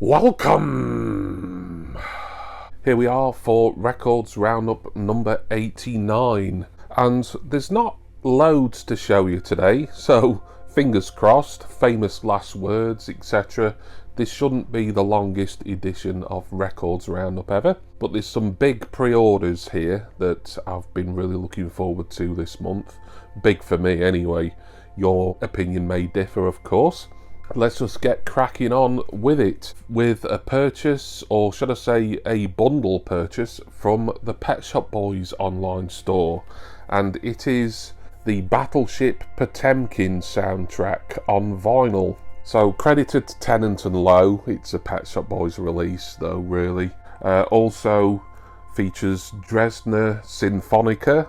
Welcome! Here we are for Records Roundup number 89, and there's not loads to show you today, so fingers crossed, famous last words, etc. This shouldn't be the longest edition of Records Roundup ever, but there's some big pre-orders here that I've been really looking forward to this month. Big for me anyway. Your opinion may differ, of course. Let's just get cracking on with it, with a purchase, or should I say a bundle purchase, from the Pet Shop Boys online store, and it is the Battleship Potemkin soundtrack on vinyl. So credited to Tennant and Lowe, it's a Pet Shop Boys release though really. Also features Dresdner Sinfonica,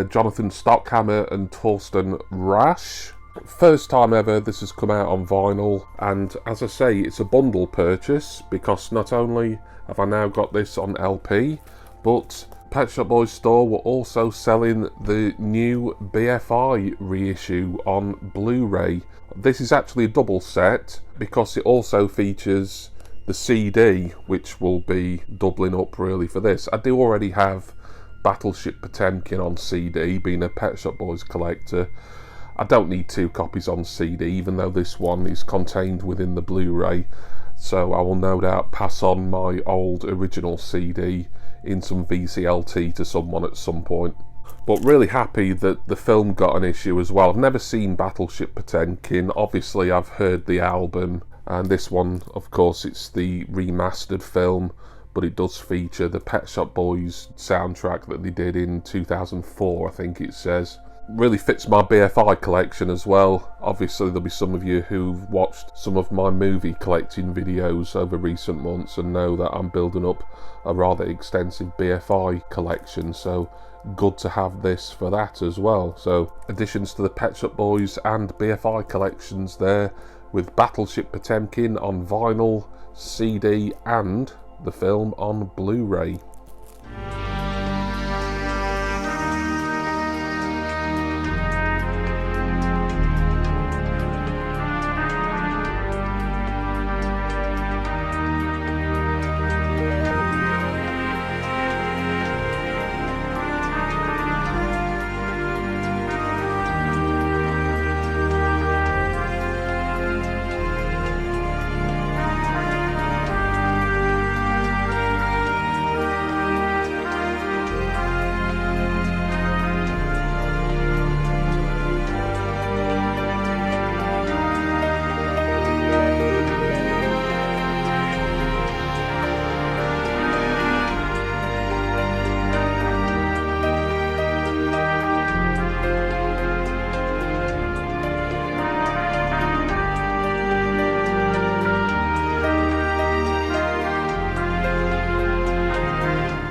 Jonathan Stockhammer and Torsten Rasch. First time ever this has come out on vinyl, and as I say, it's a bundle purchase because not only have I now got this on LP, but Pet Shop Boys store were also selling the new BFI reissue on Blu-ray. This is actually a double set because it also features the CD, which will be doubling up really for this. I do already have Battleship Potemkin on CD, being a Pet Shop Boys collector. I don't need two copies on CD, even though this one is contained within the Blu-ray, so I will no doubt pass on my old original CD in some VCLT to someone at some point. But really happy that the film got an issue as well. I've never seen Battleship Potemkin, obviously I've heard the album, and this one, of course, it's the remastered film, but it does feature the Pet Shop Boys soundtrack that they did in 2004, I think it says. Really fits my BFI collection as well. Obviously there'll be some of you who've watched some of my movie collecting videos over recent months and know that I'm building up a rather extensive BFI collection, so good to have this for that as well. So additions to the Pet Shop Boys and BFI collections there, with Battleship Potemkin on vinyl, CD and the film on Blu-ray.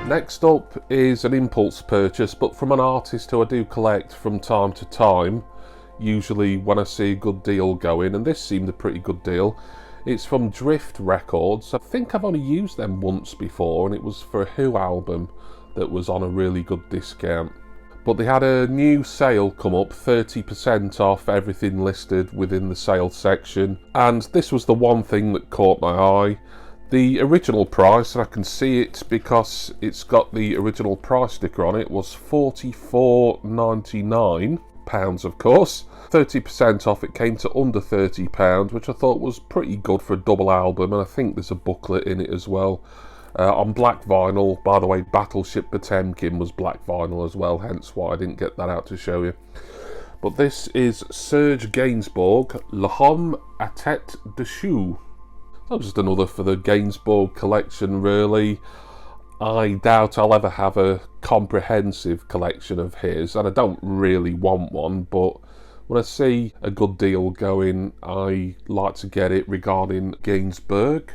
Next up is an impulse purchase, but from an artist who I do collect from time to time, usually when I see a good deal going, and this seemed a pretty good deal. It's from Drift Records. I think I've only used them once before, and it was for a Who album that was on a really good discount. But they had a new sale come up, 30% off everything listed within the sales section, and this was the one thing that caught my eye. The original price, and I can see it because it's got the original price sticker on it, was £44.99, of course. 30% off, it came to under £30, which I thought was pretty good for a double album, and I think there's a booklet in it as well. On black vinyl, by the way, Battleship Potemkin was black vinyl as well, hence why I didn't get that out to show you. But this is Serge Gainsbourg, L'Homme à tête de chou. That was just another for the Gainsbourg collection really. I doubt I'll ever have a comprehensive collection of his, and I don't really want one, but when I see a good deal going, I like to get it regarding Gainsbourg.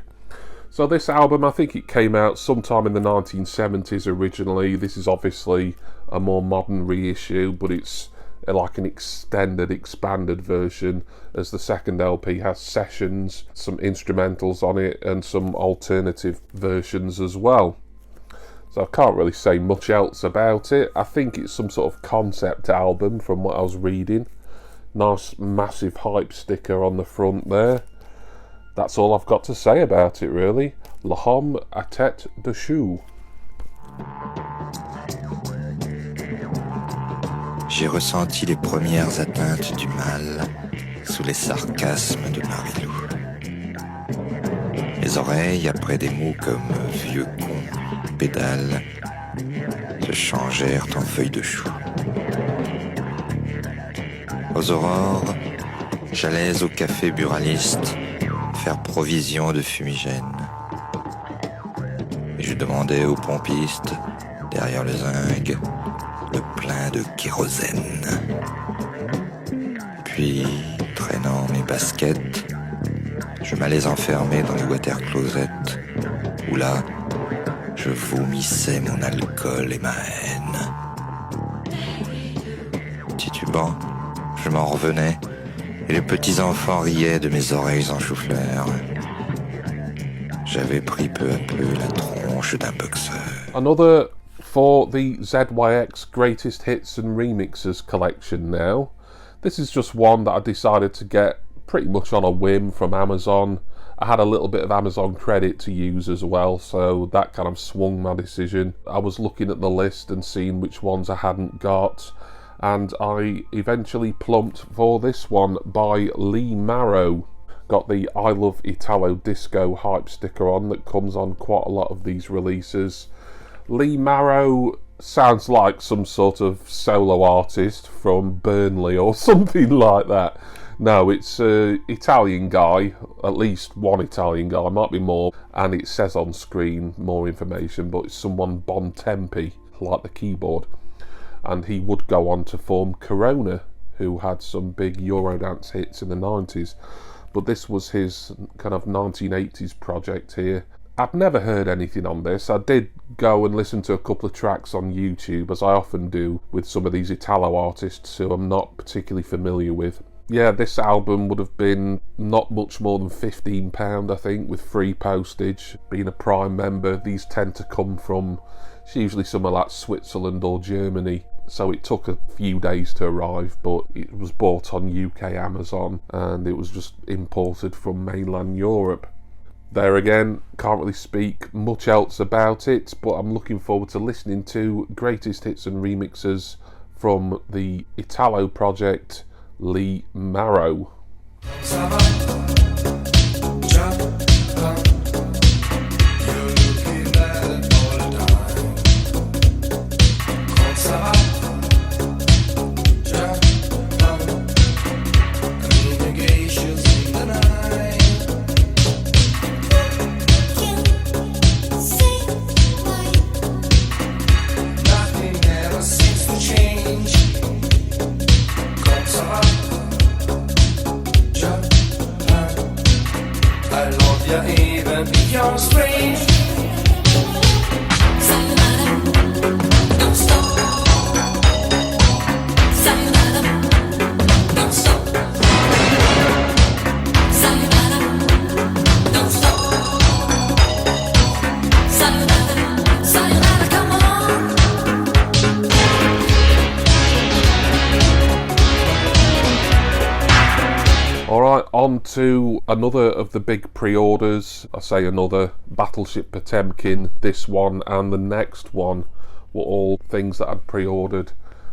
So this album, I think it came out sometime in the 1970s originally. This is obviously a more modern reissue, but it's like an extended, expanded version, as the second LP has sessions, some instrumentals on it, and some alternative versions as well. So I can't really say much else about it. I think it's some sort of concept album from what I was reading. Nice massive hype sticker on the front there. that's all I've got to say about it, really. L'homme à tête de chou. J'ai ressenti les premières atteintes du mal sous les sarcasmes de Marilou. Les oreilles, après des mots comme vieux con, pédale, se changèrent en feuilles de chou. Aux aurores, j'allais au café buraliste faire provision de fumigène. Et je demandais aux pompistes, derrière le zinc, le plein de kérosène. Puis, traînant mes baskets, je m'allais enfermer dans les water closets, où là, je vomissais mon alcool et ma haine. Titubant, je m'en revenais, et les petits enfants riaient de mes oreilles en chou-fleur. J'avais pris peu à peu la tronche d'un boxeur. Another for the ZYX Greatest Hits and Remixes collection now. This is just one that I decided to get pretty much on a whim from Amazon. I had a little bit of Amazon credit to use as well, so that kind of swung my decision. I was looking at the list and seeing which ones I hadn't got, and I eventually plumped for this one by Lee Marrow. Got the I Love Italo Disco hype sticker on that comes on quite a lot of these releases. Lee Marrow sounds like some sort of solo artist from Burnley or something like that. No, it's an Italian guy, at least one Italian guy, might be more, and it says on screen more information, but it's someone Bontempi, like the keyboard. And he would go on to form Corona, who had some big Eurodance hits in the 90s. But this was his kind of 1980s project here. I'd never heard anything on this. I did go and listen to a couple of tracks on YouTube, as I often do with some of these Italo artists who I'm not particularly familiar with. Yeah, this album would have been not much more than £15, I think, with free postage. Being a Prime member, these tend to come from, it's usually somewhere like Switzerland or Germany. So it took a few days to arrive, but it was bought on UK Amazon and it was just imported from mainland Europe. There again, can't really speak much else about it, but I'm looking forward to listening to Greatest Hits and Remixes from the Italo project, Lee Marrow. Alright, on to another of the big pre-orders. I say another, Battleship Potemkin. This one and the next one were all things that I'd pre-ordered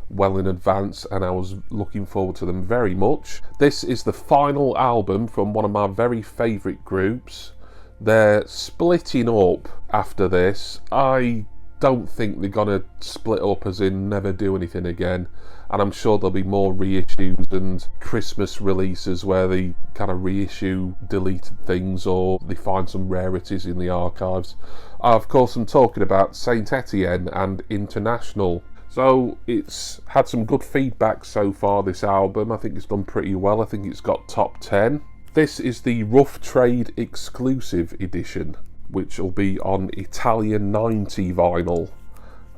well in advance, and I was looking forward to them very much. This is the final album from one of my very favourite groups. They're splitting up after this. I don't think they're gonna split up as in never do anything again, and I'm sure there'll be more reissues and Christmas releases where they kind of reissue deleted things or they find some rarities in the archives. Of course, I'm talking about Saint Etienne and International. So it's had some good feedback so far, this album. I think it's done pretty well. I think it's got top 10. This is the Rough Trade exclusive edition, which will be on Italian 90 vinyl.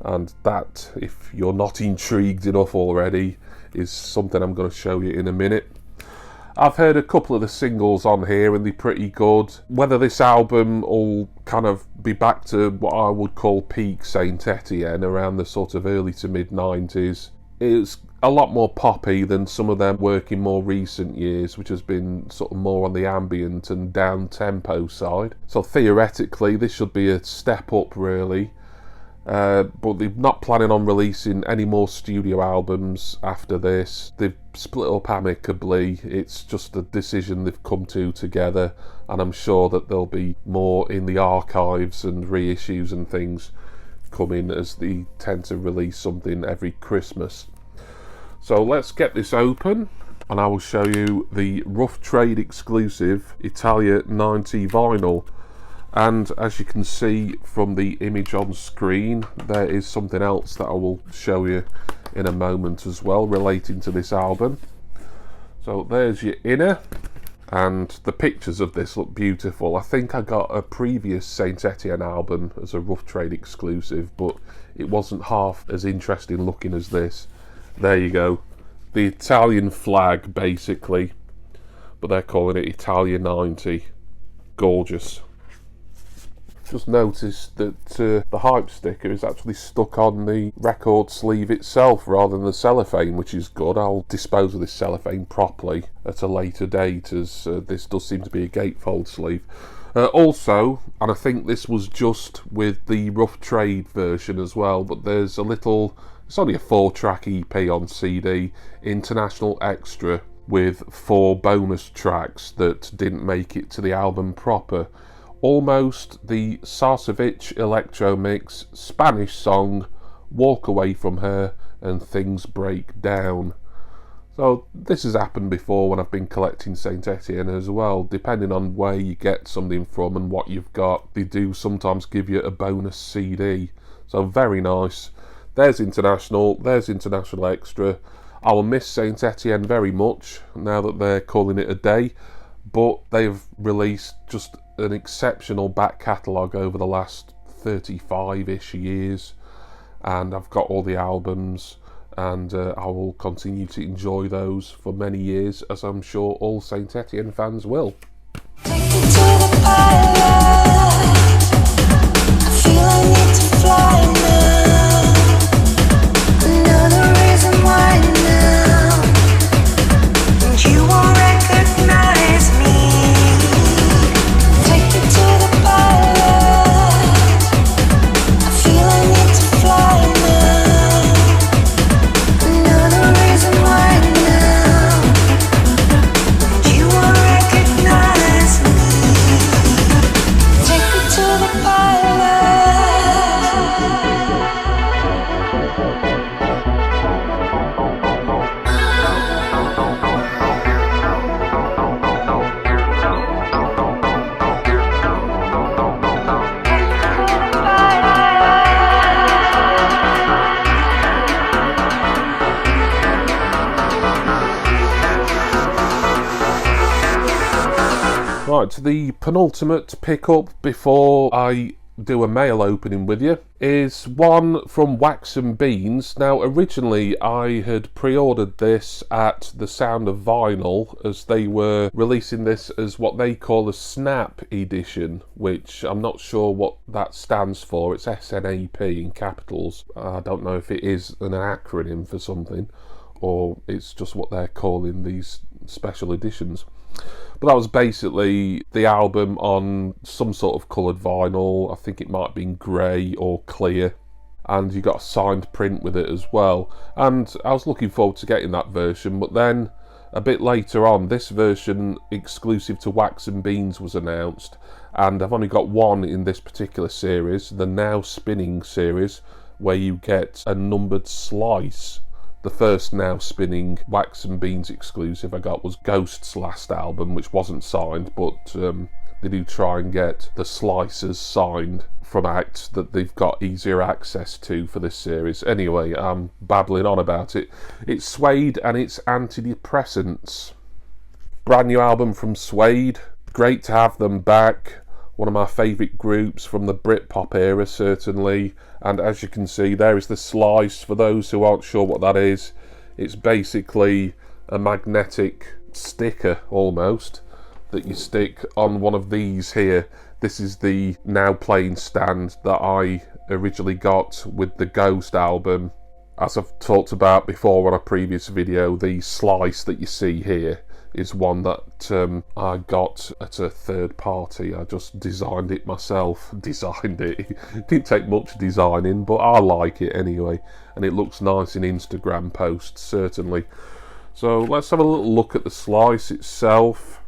And that, if you're not intrigued enough already, is something I'm going to show you in a minute. I've heard a couple of the singles on here and they're pretty good. Whether this album will kind of be back to what I would call peak Saint Etienne around the sort of early to mid 90s It's a lot more poppy than some of their work in more recent years, which has been sort of more on the ambient and down-tempo side. So theoretically, this should be a step up, really. But they're not planning on releasing any more studio albums after this. They've split up amicably. It's just a decision they've come to together, and I'm sure that there'll be more in the archives and reissues and things coming, as they tend to release something every Christmas. So let's get this open, and I will show you the Rough Trade exclusive Italia 90 vinyl. And as you can see from the image on screen, there is something else that I will show you in a moment as well relating to this album. So there's your inner, and the pictures of this look beautiful. I think I got a previous Saint Etienne album as a Rough Trade exclusive, but it wasn't half as interesting looking as this. There you go, the Italian flag basically, but they're calling it Italia 90. Gorgeous. Just noticed that the hype sticker is actually stuck on the record sleeve itself rather than the cellophane, which is good. I'll dispose of this cellophane properly at a later date, as this does seem to be a gatefold sleeve. Also, and I think this was just with the Rough Trade version as well, but there's a little, it's only a 4-track EP on CD, International Extra, with 4 bonus tracks that didn't make it to the album proper. Almost the Sarcevic electro mix, Spanish song, Walk Away From Her, and Things Break Down. So this has happened before when I've been collecting Saint Etienne as well. Depending on where you get something from and what you've got, they do sometimes give you a bonus CD. So very nice. There's International Extra. I will miss Saint Etienne very much now that they're calling it a day, but they've released just an exceptional back catalogue over the last 35-ish years, and I've got all the albums, and I will continue to enjoy those for many years, as I'm sure all Saint Etienne fans will. Take me to the pilot. I feel I need to fly now. Another reason why now. And you won't recognize me. Take me to the pilot. I feel I need to fly now. Another reason why now. And you won't recognize me. Take me to the pilot. Right, the penultimate pickup before I do a mail opening with you is one from Wax and Beans. Now, originally I had pre-ordered this at The Sound of Vinyl, as they were releasing this as what they call a Snap edition, which I'm not sure what that stands for. It's SNAP in capitals. I don't know if it is an acronym for something, or it's just what they're calling these special editions. But that was basically the album on some sort of coloured vinyl. I think it might have been grey or clear, and you got a signed print with it as well. And I was looking forward to getting that version, but then a bit later on, this version exclusive to Wax and Beans was announced, and I've only got one in this particular series, the Now Spinning series, where you get a numbered slice. The first Now Spinning Wax and Beans exclusive I got was Ghost's last album, which wasn't signed, but they do try and get the slices signed from acts that they've got easier access to for this series. Anyway, I'm babbling on about it. It's Suede and it's Antidepressants. Brand new album from Suede. Great to have them back. One of my favourite groups from the Britpop era, certainly. And as you can see, there is the slice. For those who aren't sure what that is, it's basically a magnetic sticker, almost, that you stick on one of these here. This is the now playing stand that I originally got with the Ghost album. As I've talked about before on a previous video, the slice that you see here is one that I got at a third party. I just designed it myself. Designed it. It didn't take much designing, but I like it anyway. And it looks nice in Instagram posts, certainly. So let's have a little look at the slice itself.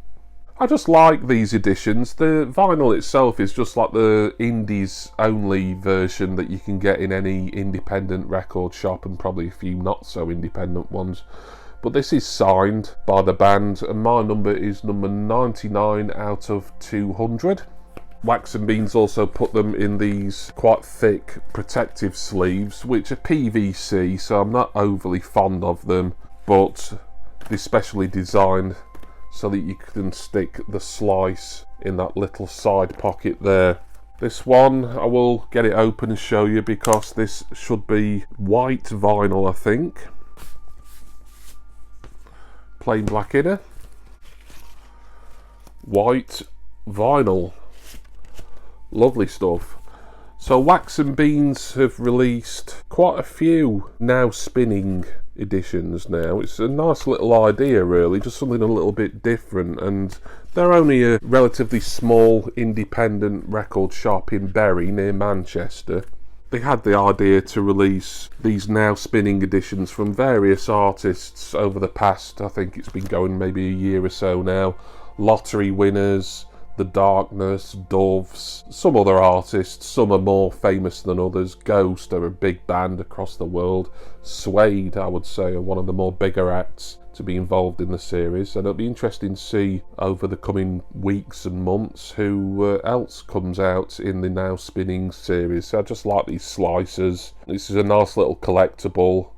I just like these editions. The vinyl itself is just like the indies only version that you can get in any independent record shop, and probably a few not so independent ones. But this is signed by the band, and my number is number 99 out of 200. Wax and Beans also put them in these quite thick protective sleeves, which are PVC, so I'm not overly fond of them, but they're specially designed so that you can stick the slice in that little side pocket there. This one, I will get it open and show you, because this should be white vinyl, I think. Plain black inner. White vinyl. Lovely stuff. So Wax and Beans have released quite a few now spinning editions now. It's a nice little idea, really, just something a little bit different, and they're only a relatively small independent record shop in Bury near Manchester. They had the idea to release these now spinning editions from various artists over the past, I think it's been going maybe a year or so now. Lottery winners, The Darkness, Doves, some other artists. Some are more famous than others. Ghost are a big band across the world. Suede, I would say, are one of the more bigger acts to be involved in the series, and it'll be interesting to see over the coming weeks and months who else comes out in the now spinning series. So I just like these slices. This is a nice little collectible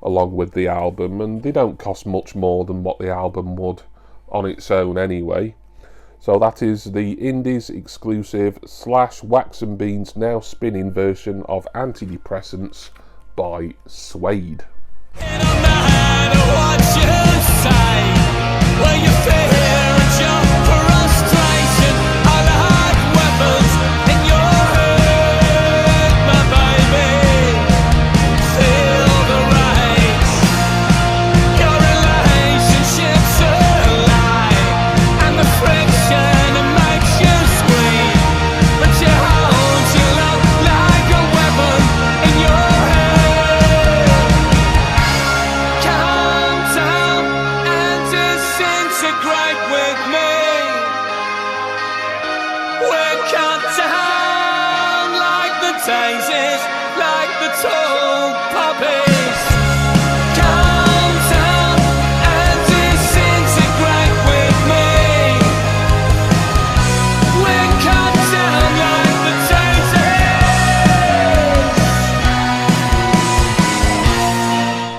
along with the album, and they don't cost much more than what the album would on its own anyway. So that is the Indies exclusive / Wax and Beans now spinning version of Antidepressants by Suede.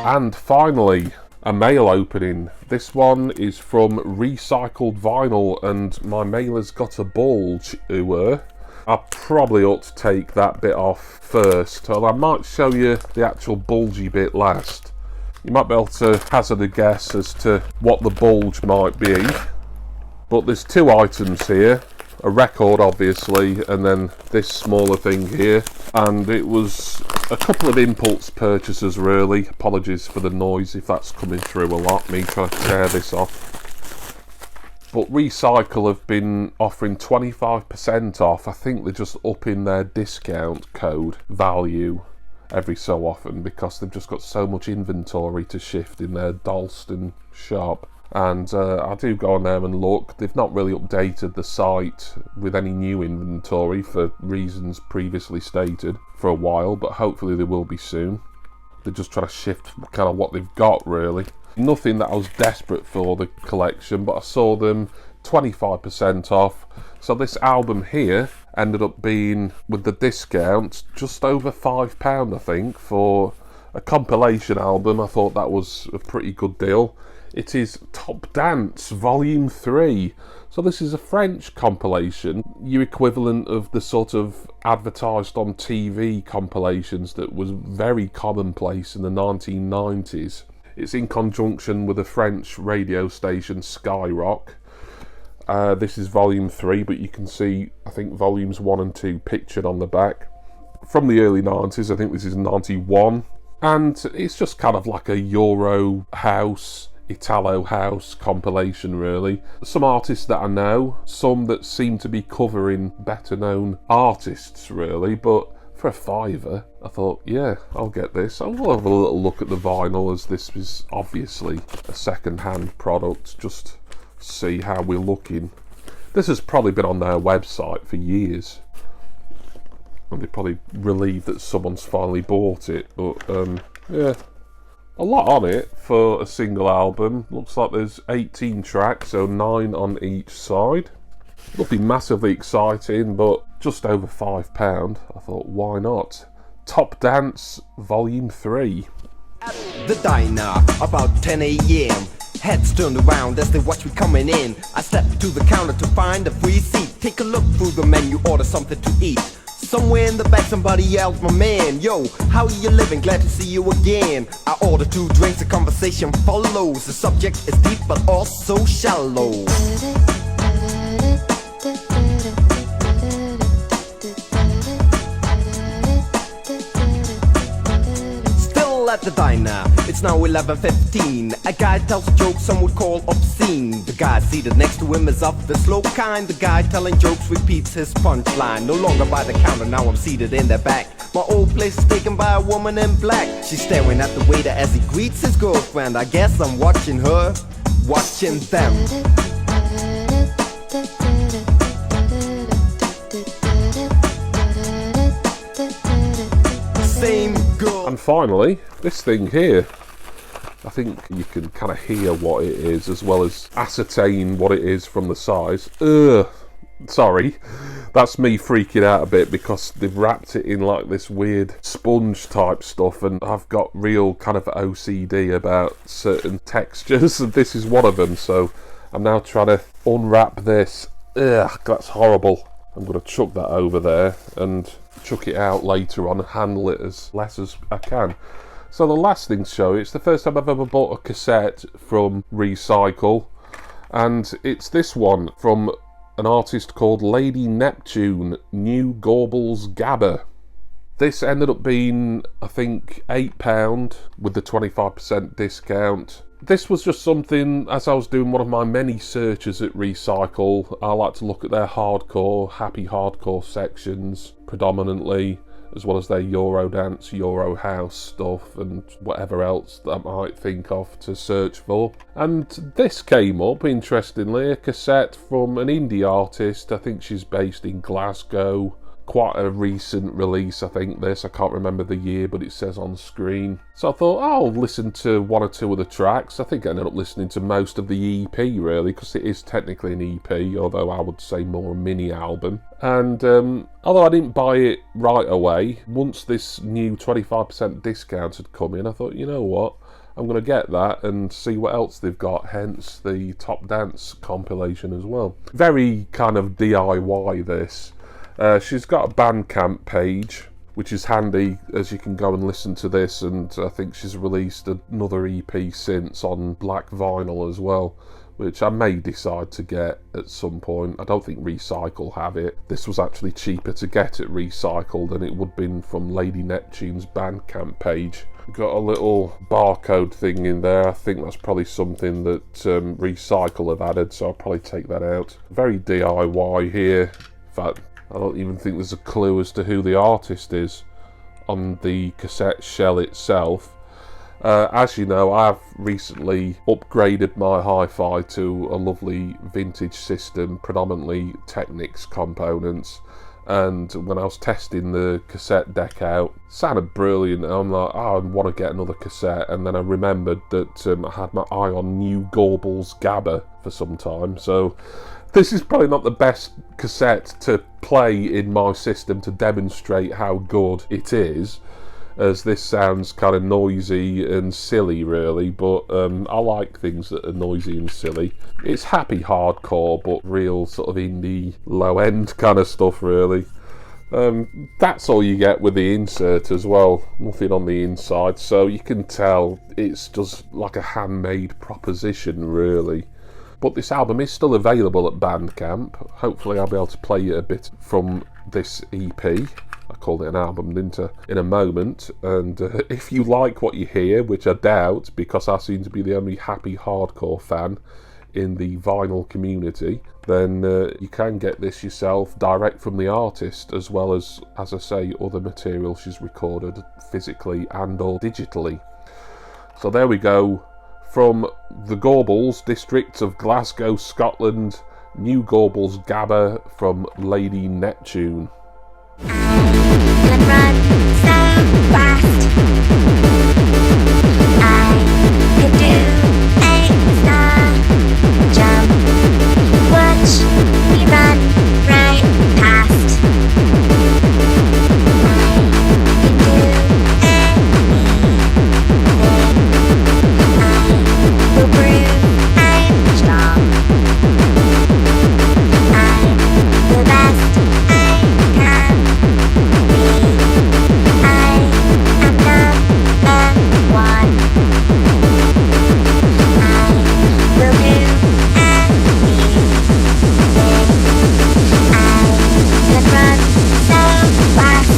And finally, a mail opening. This one is from Recycled Vinyl, and my mailer's got a bulge. I probably ought to take that bit off first, and I might show you the actual bulgy bit last. You might be able to hazard a guess as to what the bulge might be. But there's two items here. A record, obviously, and then this smaller thing here. And it was a couple of impulse purchases, really. Apologies for the noise if that's coming through a lot, me trying to tear this off. But Recycle have been offering 25% off. I think they're just upping their discount code value every so often, because they've just got so much inventory to shift in their Dalston shop. And I do go on there and look. They've not really updated the site with any new inventory for reasons previously stated for a while, but hopefully they will be soon. They're just trying to shift kind of what they've got, really. Nothing that I was desperate for the collection, but I saw them 25% off. So this album here ended up being, with the discount, just over £5, I think, for a compilation album. I thought that was a pretty good deal. It is Top Dance Volume 3. So this is a French compilation, your equivalent of the sort of advertised on TV compilations that was very commonplace in the 1990s. It's in conjunction with a French radio station, Skyrock. This is Volume 3, but you can see, I think, Volumes 1 and 2 pictured on the back. From the early 90s, I think this is 91. And it's just kind of like a Euro house, Italo house compilation, really. Some artists that I know, some that seem to be covering better known artists, really, but for a £5, I thought, yeah, I'll get this. I'll have a little look at the vinyl, as this is obviously a second-hand product, just see how we're looking. This has probably been on their website for years, and they're probably relieved that someone's finally bought it, but yeah. A lot on it for a single album. Looks like there's 18 tracks, so 9 on each side. Nothing massively exciting, but just over £5. I thought, why not? Top Dance Volume 3. At the diner, about 10 a.m. Heads turned around as they watch me coming in. I step to the counter to find a free seat. Take a look through the menu, order something to eat. Somewhere in the back somebody yells, my man, yo, how are you living? Glad to see you again. I order 2 drinks, the conversation follows. The subject is deep but also shallow. Still at the diner, it's now 11:15. A guy tells a joke some would call obscene. The guy seated next to him is of the slow kind. The guy telling jokes repeats his punchline. No longer by the counter, now I'm seated in the back. My old place is taken by a woman in black. She's staring at the waiter as he greets his girlfriend. I guess I'm watching her, watching them. Same girl. And finally, this thing here. I think you can kind of hear what it is, as well as ascertain what it is from the size. Ugh. Sorry, that's me freaking out a bit because they've wrapped it in like this weird sponge type stuff, and I've got real kind of OCD about certain textures, and this is one of them, so I'm now trying to unwrap this. Ugh, that's horrible. I'm going to chuck that over there and chuck it out later on and handle it as less as I can. So the last thing to show you, it's the first time I've ever bought a cassette from Recycle, and it's this one from an artist called Lady Neptune, New Gorbals Gabber. This ended up being, I think, £8 with the 25% discount. This was just something, as I was doing one of my many searches at Recycle, I like to look at their hardcore, happy hardcore sections predominantly, as well as their Eurodance, Euro house stuff, and whatever else that I might think of to search for. And this came up, interestingly, a cassette from an indie artist. I think she's based in Glasgow. Quite a recent release, I think, this. I can't remember the year, but it says on screen. So I thought, I'll listen to 1 or 2 of the tracks. I think I ended up listening to most of the EP, really, because it is technically an EP, although I would say more a mini album. And although I didn't buy it right away, once this new 25% discount had come in, I thought, you know what? I'm going to get that and see what else they've got, hence the Top Dance compilation as well. Very kind of DIY, this. She's got a Bandcamp page, which is handy as you can go and listen to this, and I think she's released another EP since on black vinyl as well, which I may decide to get at some point. I don't think Recycle have it. This was actually cheaper to get at Recycle than it would have been from Lady Neptune's Bandcamp page. Got a little barcode thing in there. I think that's probably something that Recycle have added, so I'll probably take that out. Very DIY here. In fact, I don't even think there's a clue as to who the artist is on the cassette shell itself. As you know, I've recently upgraded my hi-fi to a lovely vintage system, predominantly Technics components, and when I was testing the cassette deck out, it sounded brilliant, and I'm like, oh, I want to get another cassette, and then I remembered that I had my eye on New Gorbals Gabber for some time, so this is probably not the best cassette to play in my system to demonstrate how good it is, as this sounds kind of noisy and silly, really, but I like things that are noisy and silly. It's happy hardcore, but real sort of indie, low-end kind of stuff, really. That's all you get with the insert as well, nothing on the inside, so you can tell it's just like a handmade proposition, really. But this album is still available at Bandcamp. Hopefully I'll be able to play you a bit from this EP. I called it an album, didn't I? In a moment. And if you like what you hear, which I doubt, because I seem to be the only happy hardcore fan in the vinyl community, then you can get this yourself direct from the artist, as well as I say, other material she's recorded physically and or digitally. So there we go. From the Gorbals district of Glasgow, Scotland, New Gorbals Gabber from Lady Neptune. Can run so fast. I could do a star jump. Watch me run right past. I can do anything. I will prove I'm strong. I'm the best I can be. I am number one. I will do anything. I can run so fast.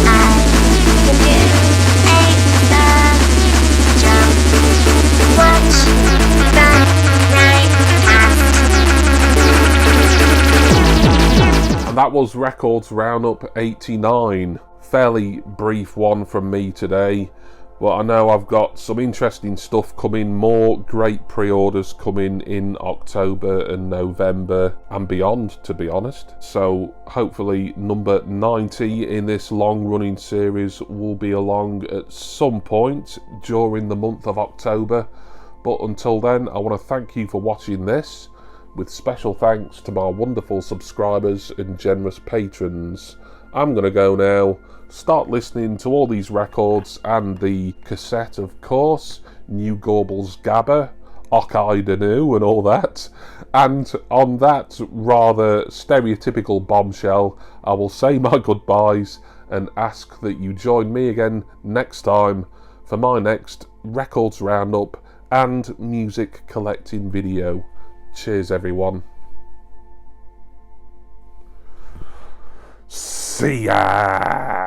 I can do a star jump. Watch me run right past. And that was Records Roundup 89. Fairly brief one from me today, but I know I've got some interesting stuff coming, more great pre-orders coming in October and November and beyond, to be honest. So hopefully number 90 in this long-running series will be along at some point during the month of October. But until then, I want to thank you for watching this, with special thanks to my wonderful subscribers and generous patrons. I'm going to go now, start listening to all these records and the cassette, of course, New Gorbals Gabber, Ockeye Danu and all that. And on that rather stereotypical bombshell, I will say my goodbyes and ask that you join me again next time for my next Records Roundup and music collecting video. Cheers, everyone. See ya!